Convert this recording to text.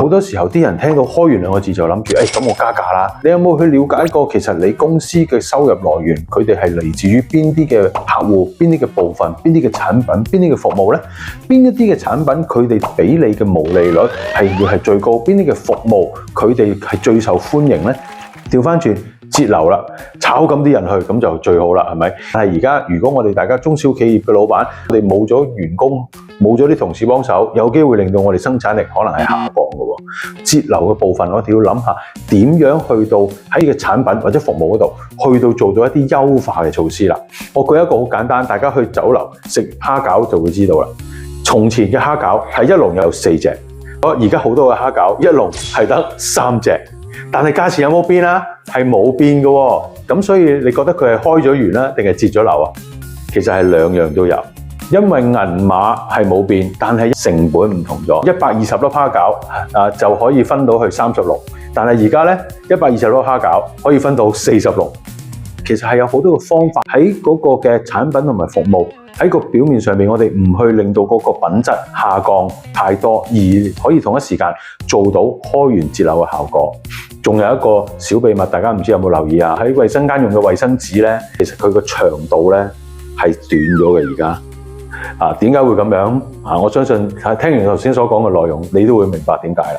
好多時候啲人聽到開源兩個字就諗住，咁我加價啦。你有冇去了解過其實你公司嘅收入來源，佢哋係嚟自於邊啲嘅客戶、邊啲嘅部分、邊啲嘅產品、邊啲嘅服務呢？邊一啲嘅產品佢哋俾你嘅毛利率係最高？邊啲嘅服務佢哋係最受歡迎呢？調翻轉節流啦，炒咁啲人去咁就最好啦，係咪？但係而家如果我哋大家中小企業嘅老闆，我哋冇咗員工，冇咗啲同事幫手，有機會令到我哋生產力可能係下降嘅喎。節流嘅部分，我哋要諗下點樣去到喺呢個產品或者服務嗰度，去到做到一啲優化嘅措施啦。我舉一個好簡單，大家去酒樓食蝦餃就會知道啦。從前嘅蝦餃係一籠有4隻，而家好多嘅蝦餃一籠係得3隻。但係價錢有冇變啊？係冇變嘅喎，咁所以你覺得佢係開咗源啦，定係節咗流啊？其實係兩樣都有，因為銀碼係冇變，但係成本唔同咗。120粒蝦餃就可以分到去36，但係而家咧120粒蝦餃可以分到46。其實係有好多嘅方法喺嗰個嘅產品同埋服務喺個表面上面，我哋唔去令到嗰個品質下降太多，而可以同一時間做到開源節流嘅效果。仲有一個小秘密，大家唔知有冇留意啊？喺衛生間用嘅衛生紙咧，其實佢個長度咧係短咗嘅。而家點解會咁樣？我相信聽完頭先所講嘅內容，你都會明白點解啦。